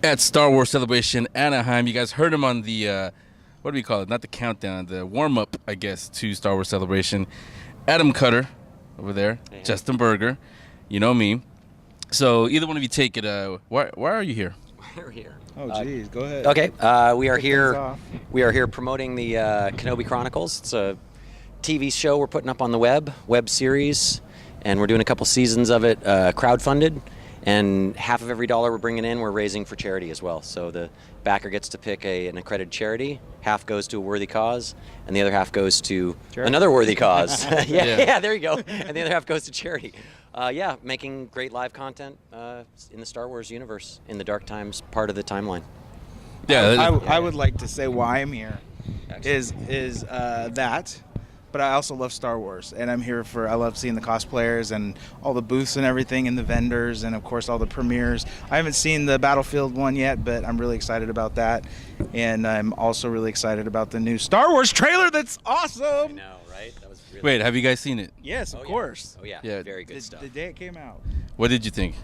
at Star Wars Celebration Anaheim. You guys heard him on the, what do we call it? Not the countdown, the warm-up, I guess, to Star Wars Celebration. Adam Cutter over there, hey. Justin Berger, you know me. So either one of you take it. Why are you here? We're here. Oh, geez, go ahead. Okay, we are here. We are here promoting the Kenobi Chronicles. It's a TV show we're putting up on the web series, and we're doing a couple seasons of it, crowdfunded. And half of every dollar we're bringing in, we're raising for charity as well. So the backer gets to pick an accredited charity. Half goes to a worthy cause, and the other half goes to another worthy cause. yeah, there you go. And the other half goes to charity. Yeah, making great live content in the Star Wars universe, in the Dark Times part of the timeline. Yeah, I would like to say why I'm here is that. But I also love Star Wars, and I'm here I love seeing the cosplayers and all the booths and everything, and the vendors, and of course all the premieres. I haven't seen the Battlefield one yet, but I'm really excited about that. And I'm also really excited about the new Star Wars trailer that's awesome. I know, right? That was really Wait, have you guys seen it? Yes, of course. Yeah. Very good stuff. The day it came out. What did you think?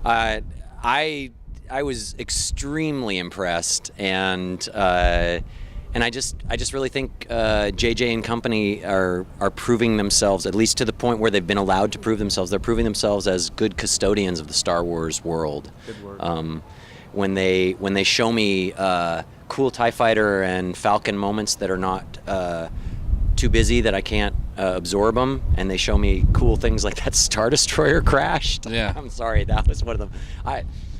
I was extremely impressed, and I just really think JJ and company are proving themselves, at least to the point where they've been allowed to prove themselves. They're proving themselves as good custodians of the Star Wars world. Good work. When they show me cool TIE Fighter and Falcon moments that are not too busy that I can't absorb them, and they show me cool things like that Star Destroyer crashed. Yeah. I'm sorry, that was one of them.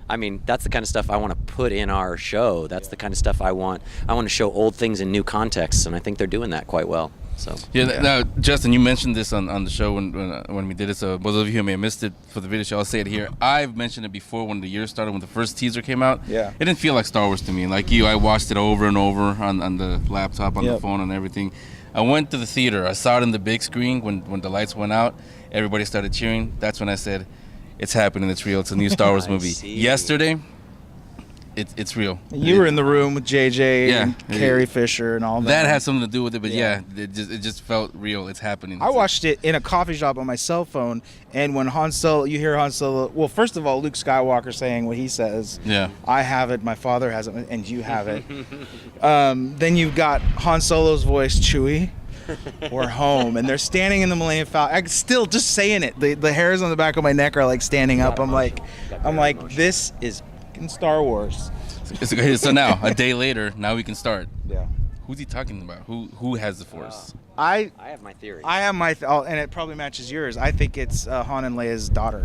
I mean, that's the kind of stuff I want to put in our show. That's the kind of stuff I want. I want to show old things in new contexts, and I think they're doing that quite well. So Now, Justin, you mentioned this on the show when we did it. So those of you who may have missed it for the video show, I'll say it here. I've mentioned it before when the year started, when the first teaser came out. Yeah. It didn't feel like Star Wars to me. Like you, I watched it over and over on the laptop, on the phone, and everything. I went to the theater. I saw it in the big screen when the lights went out. Everybody started cheering. That's when I said, it's happening. It's real. It's a new Star Wars movie. Yesterday, it's real. You were in the room with JJ and Carrie Fisher and all that. That had something to do with it, but it just felt real. It's happening. I watched it in a coffee shop on my cell phone, and when you hear Han Solo, well, first of all, Luke Skywalker saying what he says. Yeah. I have it, my father has it, and you have it. Then you've got Han Solo's voice, Chewie. We're home, and they're standing in the Millennium Falcon. I still just saying it. The hairs on the back of my neck are like standing up. I'm like, this is fucking Star Wars. So now, a day later, now we can start. Yeah. Who's he talking about? Who has the Force? I have my theory. I have and it probably matches yours. I think it's Han and Leia's daughter,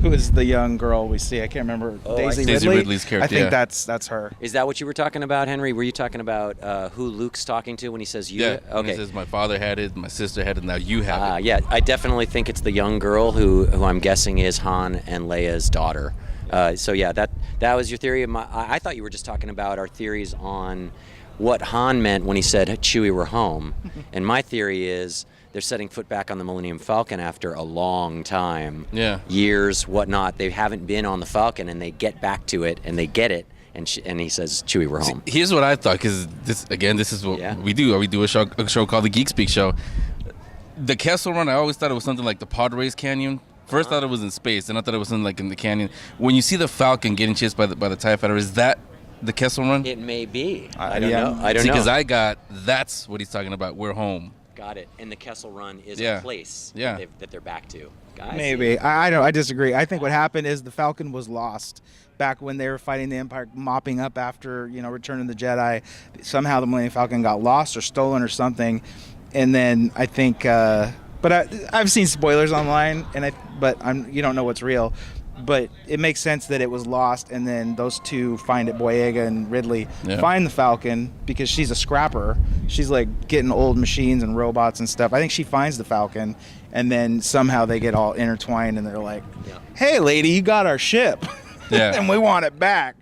who is the young girl we see. I can't remember. Daisy Ridley's character. I think that's her. Is that what you were talking about, Henry? Were you talking about who Luke's talking to when he says you? Yeah. Okay. He says my father had it, my sister had it, now you have it. Yeah, I definitely think it's the young girl who I'm guessing is Han and Leia's daughter. So yeah, that was your theory. I thought you were just talking about our theories on what Han meant when he said, Chewie, we're home. And my theory is they're setting foot back on the Millennium Falcon after a long time. Yeah. Years, whatnot. They haven't been on the Falcon, and they get back to it, and they get it. And he says, Chewie, we're home. Here's what I thought, because this is what we do. We do a show called the Geek Speak Show. The Kessel Run, I always thought it was something like the Pod Race Canyon. First, I thought it was in space, and I thought it was in the canyon. When you see the Falcon getting chased by the TIE Fighter, is that the Kessel Run? It may be. I don't know. I don't know. Because that's what he's talking about. We're home. Got it. And the Kessel Run is a place that they're back to. Maybe. I disagree. I think what happened is the Falcon was lost back when they were fighting the Empire, mopping up after Return of the Jedi. Somehow the Millennium Falcon got lost or stolen or something, and then I think. But I've seen spoilers online, but you don't know what's real. But it makes sense that it was lost, and then those two find it. Boyega and Ridley find the Falcon because she's a scrapper. She's like getting old machines and robots and stuff. I think she finds the Falcon, and then somehow they get all intertwined, and they're like, "Hey, lady, you got our ship, and we want it back."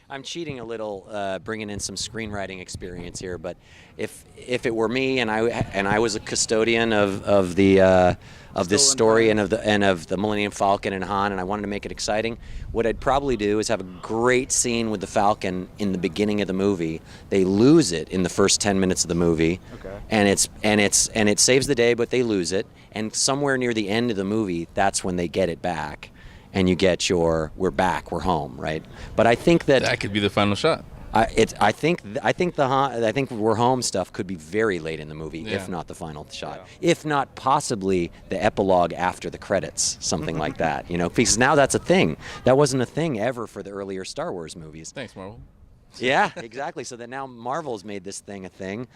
I'm cheating a little, bringing in some screenwriting experience here, but if it were me and I was a custodian of this story and of the Millennium Falcon and Han, and I wanted to make it exciting, what I'd probably do is have a great scene with the Falcon in the beginning of the movie. They lose it in the first 10 minutes of the movie, and it saves the day, but they lose it. And somewhere near the end of the movie, that's when they get it back. and you get your we're back, we're home, right? But I think that could be the final shot. I think we're home stuff could be very late in the movie, if not the final shot, if not possibly the epilogue after the credits, something like that. You know, because now that's a thing. That wasn't a thing ever for the earlier Star Wars movies. Thanks, Marvel. Yeah, exactly. So that now Marvel's made this thing a thing.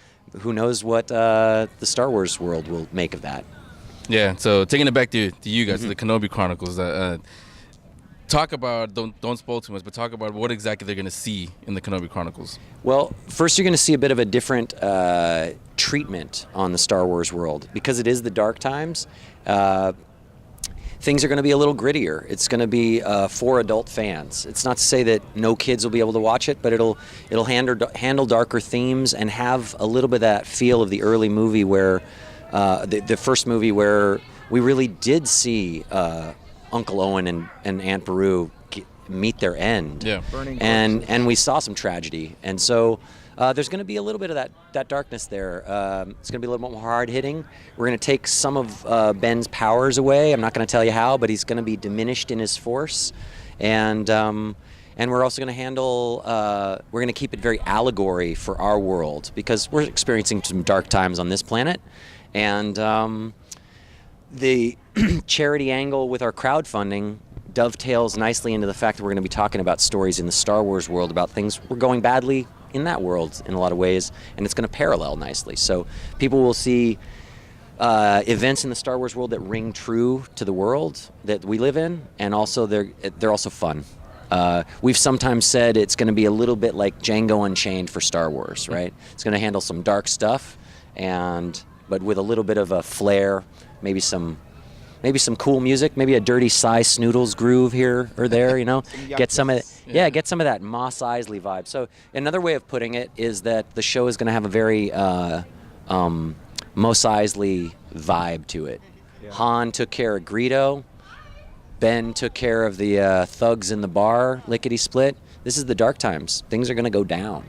Who knows what the Star Wars world will make of that? Yeah. So taking it back to you guys, to the Kenobi Chronicles. Talk about, don't spoil too much, but talk about what exactly they're going to see in the Kenobi Chronicles. Well, first you're going to see a bit of a different treatment on the Star Wars world. Because it is the dark times, things are going to be a little grittier. It's going to be for adult fans. It's not to say that no kids will be able to watch it, but it'll handle darker themes and have a little bit of that feel of the early movie where, the first movie where we really did see Uncle Owen and Aunt Beru meet their end. Yeah. And we saw some tragedy. And so there's going to be a little bit of that darkness there. It's going to be a little bit more hard-hitting. We're going to take some of Ben's powers away. I'm not going to tell you how, but he's going to be diminished in his force. And we're also going to handle, we're going to keep it very allegory for our world because we're experiencing some dark times on this planet. And the charity angle with our crowdfunding dovetails nicely into the fact that we're going to be talking about stories in the Star Wars world about things we're going badly in that world in a lot of ways, and it's going to parallel nicely. So people will see events in the Star Wars world that ring true to the world that we live in, and also they're also fun. We've sometimes said it's going to be a little bit like Django Unchained for Star Wars, right? It's going to handle some dark stuff, but with a little bit of a flair, maybe some cool music, maybe a dirty Cy Snoodles groove here or there, you know. Get some of that Mos Eisley vibe. So another way of putting it is that the show is going to have a very Mos Eisley vibe to it. Yeah. Han took care of Greedo. Ben took care of the thugs in the bar, lickety split. This is the dark times. Things are going to go down.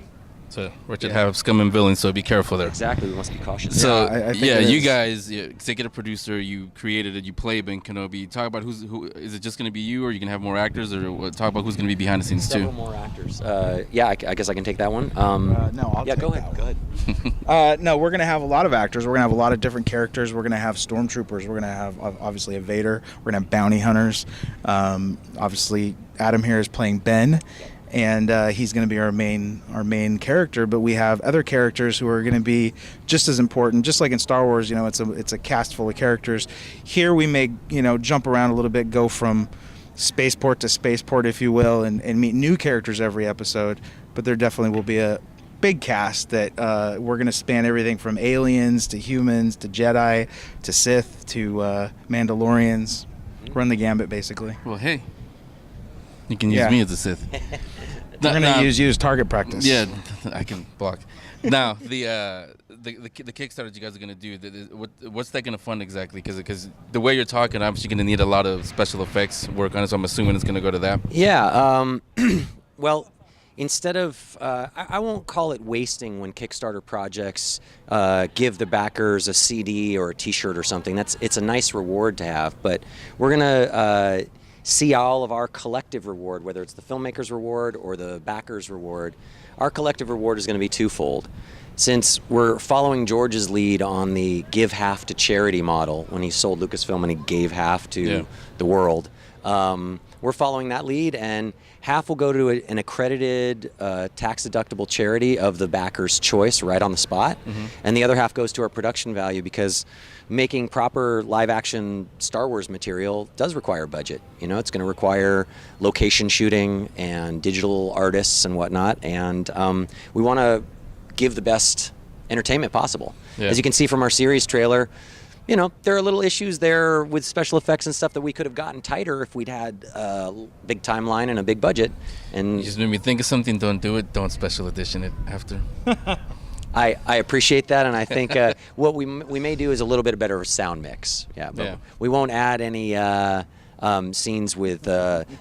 So Richard have scum and villains, so be careful there. Exactly, we must be cautious. So I think you guys, executive producer, you created it, you play Ben Kenobi. Talk about who is it just going to be you, or are you going to have more actors, or talk about who's going to be behind the scenes too? Several more actors. I guess I can take that one. No, I'll take go that ahead. one. Go ahead. No, we're going to have a lot of actors. We're going to have a lot of different characters. We're going to have stormtroopers. We're going to have obviously a Vader. We're going to have bounty hunters. Obviously, Adam here is playing Ben. And he's going to be our main character, but we have other characters who are going to be just as important. Just like in Star Wars, you know, it's a cast full of characters. Here we may, you know, jump around a little bit, go from spaceport to spaceport, if you will, and meet new characters every episode. But there definitely will be a big cast that we're going to span everything from aliens to humans to Jedi to Sith to Mandalorians. Run the gambit, basically. Well, hey, you can use me as a Sith. We're going to use you as target practice. Yeah, I can block. Now, the Kickstarter you guys are going to do, what's that going to fund exactly? Because the way you're talking, obviously you're going to need a lot of special effects work on it, so I'm assuming it's going to go to that. Yeah, well, instead of, I won't call it wasting when Kickstarter projects give the backers a CD or a T-shirt or something. It's a nice reward to have, but we're going to see all of our collective reward, whether it's the filmmaker's reward or the backer's reward. Our collective reward is going to be twofold. Since we're following George's lead on the give half to charity model when he sold Lucasfilm and he gave half to the world, we're following that lead, and half will go to an accredited tax-deductible charity of the backer's choice right on the spot, and the other half goes to our production value because making proper live-action Star Wars material does require budget. You know, it's going to require location shooting and digital artists and whatnot, and we want to give the best entertainment possible. Yeah. As you can see from our series trailer, you know, there are little issues there with special effects and stuff that we could have gotten tighter if we'd had a big timeline and a big budget. And you just made me think of something. Don't do it. Don't special edition it after. I appreciate that, and I think what we may do is a little bit better sound mix. But we won't add any scenes with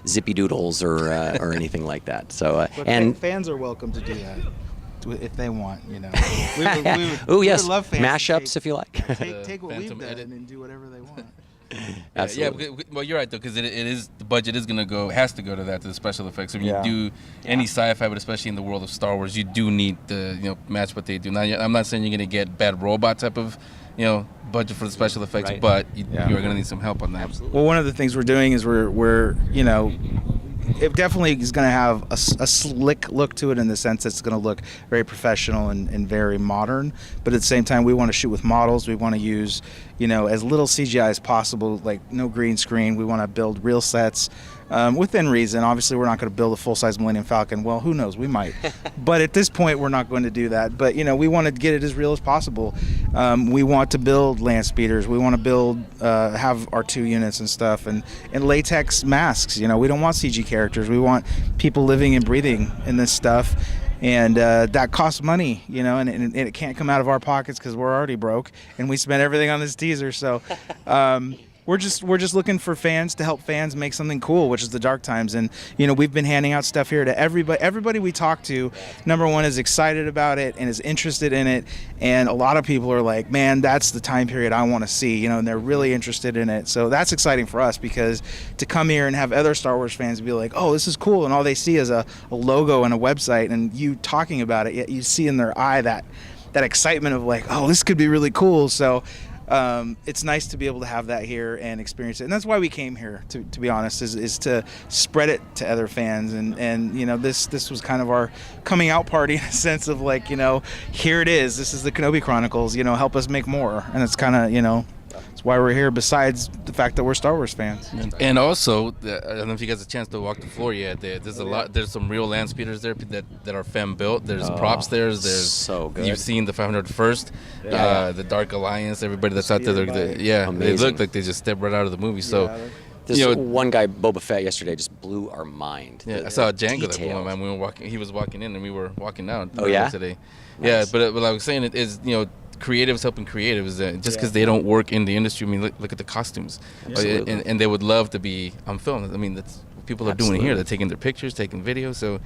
zippy doodles or anything like that. So and fans are welcome to do that if they want. You know. Oh yes, mashups if you like. Take what we've done and do whatever they want. Absolutely. Yeah, well, you're right though, because it is, the budget is has to go to that, to the special effects. If you do any sci-fi, but especially in the world of Star Wars, you do need to match what they do. Now, I'm not saying you're gonna get bad robot type of budget for the special effects, but you are gonna need some help on that. Absolutely. Well, one of the things we're doing is we're it definitely is going to have a slick look to it, in the sense it's going to look very professional and very modern. But at the same time, we want to shoot with models. We want to use, as little CGI as possible, like no green screen. We want to build real sets within reason. Obviously, we're not going to build a full-size Millennium Falcon. Well, who knows? We might. But at this point, we're not going to do that. But, we want to get it as real as possible. We want to build land speeders. We want to have R2 units and stuff, and latex masks. We don't want CG characters. We want people living and breathing in this stuff. And that costs money, and it can't come out of our pockets because we're already broke, and we spent everything on this teaser. So we're just looking for fans, to help fans make something cool, which is the Dark Times. And we've been handing out stuff here to everybody we talk to. Number one, is excited about it and is interested in it, and a lot of people are like, man, that's the time period I want to see, and they're really interested in it. So that's exciting for us, because to come here and have other Star Wars fans be like, oh, this is cool, and all they see is a logo and a website, and you talking about it, yet you see in their eye that excitement of like, oh, this could be really cool. So it's nice to be able to have that here and experience it, and that's why we came here. To be honest, is to spread it to other fans, and this was kind of our coming out party, in a sense of like, here it is. This is the Kenobi Chronicles. Help us make more, and it's kind of that's why we're here. Besides the fact that we're Star Wars fans, and also I don't know if you guys had a chance to walk the floor yet. There's a lot. There's some real land speeders there that are fan built. There's props there. There's so good. You've seen the 501st, the Dark Alliance. Everybody that's out there, they look like they just stepped right out of the movie. So. This one guy, Boba Fett, yesterday just blew our mind. Yeah, I saw Django that blew my mind. We were walking. He was walking in, and we were walking out. Oh yeah. Today. Nice. Yeah, but what I was saying is, creatives helping creatives. Just because they don't work in the industry, I mean, look at the costumes, and they would love to be on film. I mean, that's what people are doing here. They're taking their pictures, taking videos. So.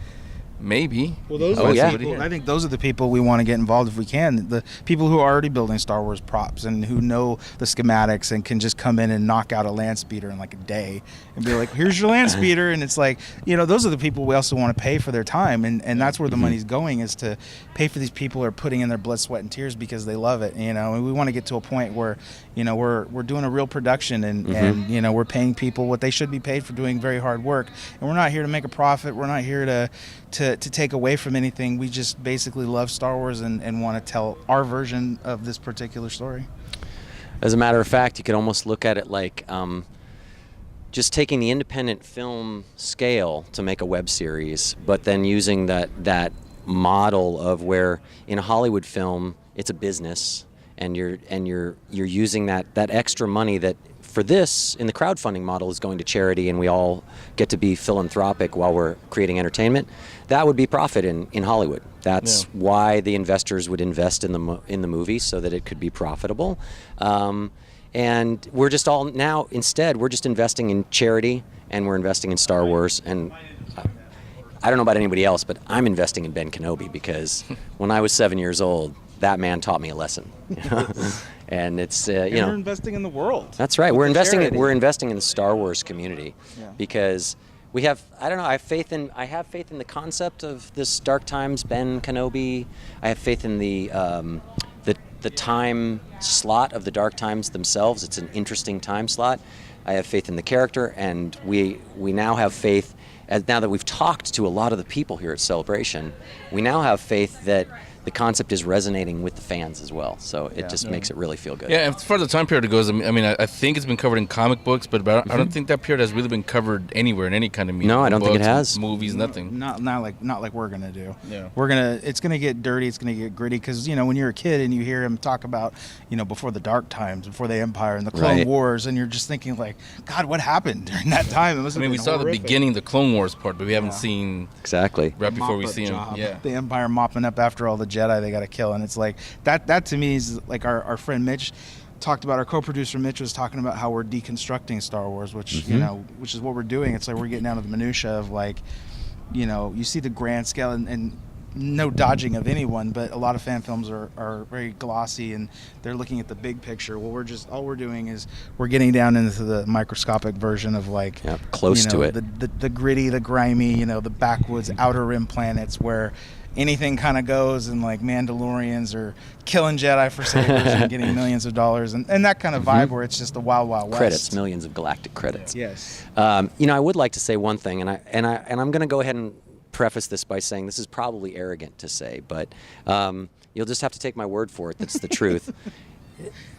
Maybe. Well, those are the people, I think those are the people we want to get involved if we can. The people who are already building Star Wars props and who know the schematics and can just come in and knock out a land speeder in like a day and be like, here's your land speeder. And it's like, those are the people we also want to pay for their time. And that's where the money's going, is to pay for these people who are putting in their blood, sweat, and tears because they love it. And we want to get to a point where, we're doing a real production and we're paying people what they should be paid for doing very hard work. And we're not here to make a profit. We're not here to take away from anything. We just basically love Star Wars and want to tell our version of this particular story. As a matter of fact, you could almost look at it like just taking the independent film scale to make a web series, but then using that model of where in a Hollywood film it's a business, and you're using that extra money that for this in the crowdfunding model is going to charity, and we all get to be philanthropic while we're creating entertainment. That would be profit in Hollywood. That's why the investors would invest in the movie, so that it could be profitable. And we're just all now, instead, we're just investing in charity, and we're investing in Star Wars. And I don't know about anybody else, but I'm investing in Ben Kenobi, because when I was 7 years old, that man taught me a lesson. And it's we're investing in the world. That's right. We're investing in the Star Wars community, because we have, I don't know, I have faith in the concept of this Dark Times, Ben Kenobi. I have faith in the time slot of the Dark Times themselves. It's an interesting time slot. I have faith in the character, and we now have faith, now that we've talked to a lot of the people here at Celebration, we now have faith that the concept is resonating with the fans as well. So it just makes it really feel good. Yeah, and as far as the time period goes, I think it's been covered in comic books, but I don't think that period has really been covered anywhere in any kind of media. No, I don't think it has. Movies, nothing. Not like we're gonna do. Yeah. It's gonna get dirty. It's gonna get gritty, because when you're a kid and you hear him talk about before the Dark Times, before the Empire and the Clone Wars, and you're just thinking like, God, what happened during that time? We saw the beginning, the Clone Wars part, but we haven't seen exactly right before we see him. Yeah, the Empire mopping up after all the Jedi they got to kill. And it's like that to me is like our friend Mitch talked about. Our co-producer Mitch was talking about how we're deconstructing Star Wars, which which is what we're doing. It's like we're getting down to the minutia of like, you see the grand scale, and no dodging of anyone, but a lot of fan films are very glossy and they're looking at the big picture. Well, all we're doing is we're getting down into the microscopic version of like close to it, the gritty, the grimy, the backwoods outer rim planets where anything kind of goes, and like Mandalorians are killing Jedi for sabers and getting millions of dollars, and that kind of vibe where it's just the wild wild west. Credits, millions of galactic credits. Yes. I would like to say one thing, and I'm going to go ahead and preface this by saying this is probably arrogant to say, but you'll just have to take my word for it. That's the truth.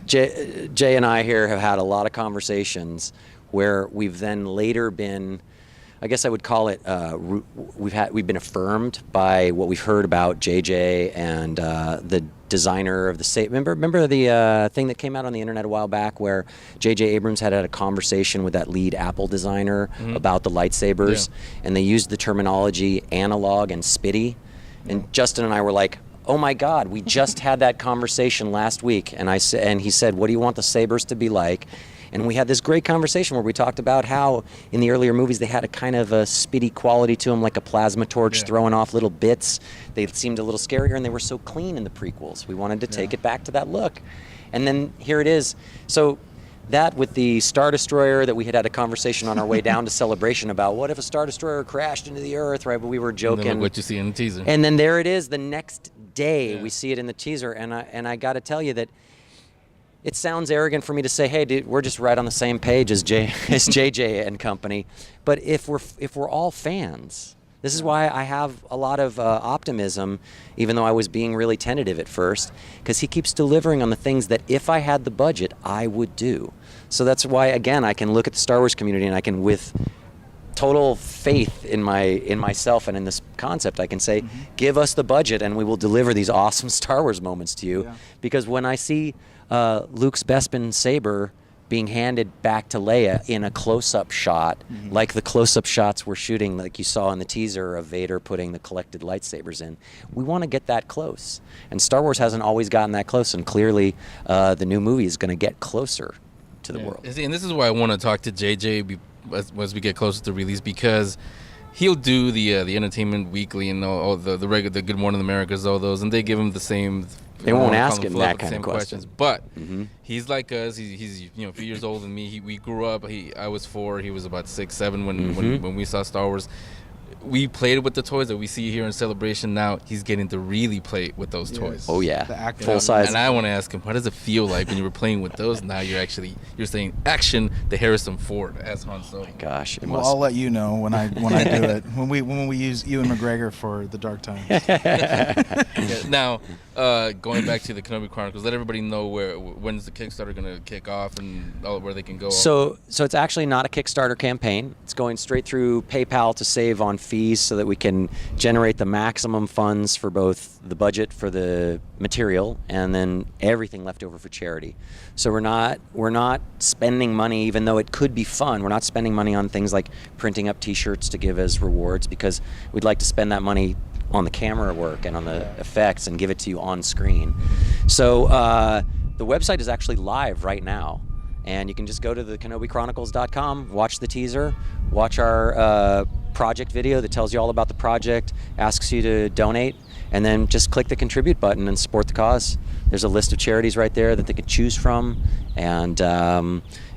Jay and I here have had a lot of conversations where we've then later been, I guess I would call it, we've been affirmed by what we've heard about JJ and the designer of the saber. Remember the thing that came out on the internet a while back where JJ Abrams had a conversation with that lead Apple designer about the lightsabers, and they used the terminology analog and spitty, and Justin and I were like, oh my God, we just had that conversation last week, and he said, what do you want the sabers to be like? And we had this great conversation where we talked about how in the earlier movies they had a kind of a spitty quality to them, like a plasma torch throwing off little bits. They seemed a little scarier, and they were so clean in the prequels. We wanted to take it back to that look. And then here it is. So that with the Star Destroyer that we had a conversation on our way down to Celebration about what if a Star Destroyer crashed into the Earth, right? But we were joking. And what you see in the teaser. And then there it is the next day. We see it in the teaser. And I got to tell you that it sounds arrogant for me to say, hey, dude, we're just right on the same page as JJ and company. But if we're all fans, this is why I have a lot of optimism, even though I was being really tentative at first, because he keeps delivering on the things that if I had the budget, I would do. So that's why, again, I can look at the Star Wars community and I can, with total faith in myself and in this concept, I can say, give us the budget and we will deliver these awesome Star Wars moments to you. Yeah. Because when I see Luke's Bespin saber being handed back to Leia in a close-up shot, like the close-up shots we're shooting, like you saw in the teaser of Vader putting the collected lightsabers in. We want to get that close. And Star Wars hasn't always gotten that close, and clearly the new movie is going to get closer to the world. And this is why I want to talk to JJ as we get closer to release, because he'll do the Entertainment Weekly and all the Good Morning Americas, all those, and they give him the same. They won't ask him that kind of questions. But he's like us. He's a few years older than me. We grew up. I was 4. He was about 6, 7 when we saw Star Wars. We played with the toys that we see here in Celebration. Now he's getting to really play with those toys. Oh yeah, full size. And I want to ask him, how does it feel like when you were playing with those? Now you're saying action to Harrison Ford as Han Solo. Oh my gosh, I'll let you know when I do it. When we use Ewan McGregor for the Dark Times. Now, going back to the Kenobi Chronicles, let everybody know when's the Kickstarter going to kick off and where they can go. So it's actually not a Kickstarter campaign. It's going straight through PayPal to save on fees so that we can generate the maximum funds for both the budget for the material and then everything left over for charity. So we're not spending money, even though it could be fun. We're not spending money on things like printing up T-shirts to give as rewards, because we'd like to spend that money on the camera work and on the effects and give it to you on screen. So the website is actually live right now, and you can just go to the KenobiChronicles.com, watch the teaser, watch our project video that tells you all about the project, asks you to donate, and then just click the contribute button and support the cause. There's a list of charities right there that they could choose from, and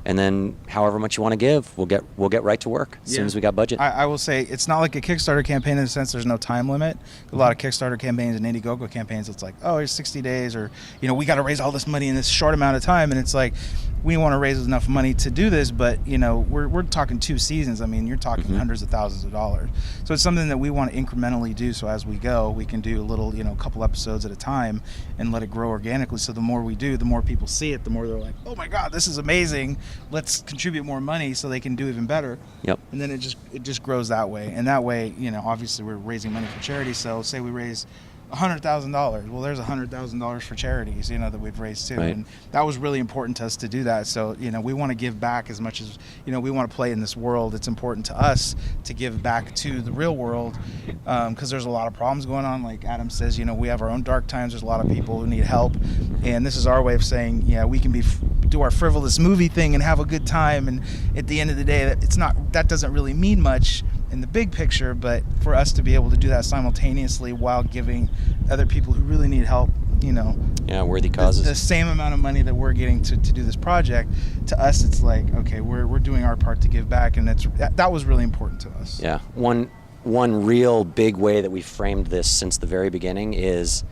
then however much you want to give, we'll get right to work as soon as we got budget. I will say it's not like a Kickstarter campaign in the sense there's no time limit. A lot of Kickstarter campaigns and Indiegogo campaigns, it's like, oh, it's 60 days, or we got to raise all this money in this short amount of time, and it's like, we want to raise enough money to do this, but we're talking 2 seasons. I mean, you're talking hundreds of thousands of dollars. So it's something that we want to incrementally do. So as we go, we can do a little, couple episodes at a time and let it grow organically. So the more we do, the more people see it, the more they're like, oh my God, this is amazing. Let's contribute more money so they can do even better. Yep. And then it just grows that way. And that way, obviously we're raising money for charity. So say we raise $100,000. Well, there's $100,000 for charities, that we've raised too, right. And that was really important to us to do that. So, we want to give back as much as we want to play in this world. It's important to us to give back to the real world, because there's a lot of problems going on. Like Adam says, we have our own dark times. There's a lot of people who need help, and this is our way of saying, we can do our frivolous movie thing and have a good time. And at the end of the day, that doesn't really mean much. in the big picture, but for us to be able to do that simultaneously while giving other people who really need help, worthy causes, the same amount of money that we're getting to do this project, to us it's like, okay, we're doing our part to give back, and that was really important to us. Yeah, one real big way that we framed this since the very beginning is,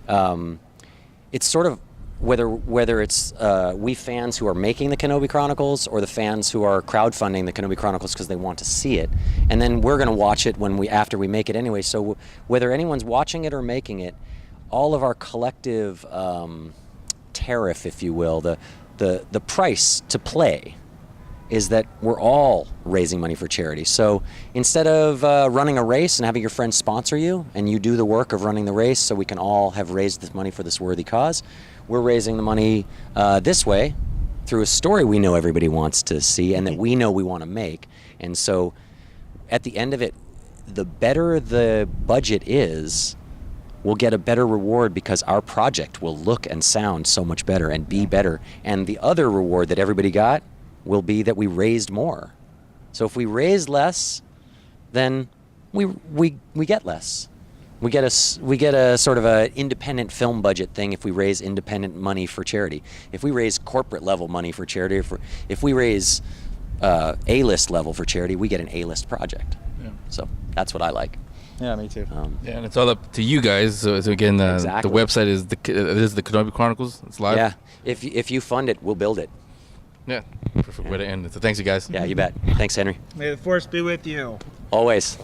it's sort of whether it's we fans who are making the Kenobi Chronicles or the fans who are crowdfunding the Kenobi Chronicles because they want to see it, and then we're going to watch it after we make it anyway. So whether anyone's watching it or making it, all of our collective tariff, if you will, the price to play is that we're all raising money for charity. So instead of running a race and having your friends sponsor you, and you do the work of running the race so we can all have raised this money for this worthy cause, we're raising the money this way through a story we know everybody wants to see and that we know we want to make. And so at the end of it, the better the budget is, we'll get a better reward because our project will look and sound so much better and be better. And the other reward that everybody got will be that we raised more. So if we raise less, then we get less. We get a sort of a independent film budget thing if we raise independent money for charity. If we raise corporate level money for charity, if we raise A-list level for charity, we get an A-list project. Yeah. So that's what I like. Yeah, me too. And it's all up to you guys. So again, exactly. The website is the Kenobi Chronicles. It's live. Yeah, if you fund it, we'll build it. Yeah, perfect way to end it. So thanks, you guys. Yeah, you bet. Thanks, Henry. May the force be with you. Always.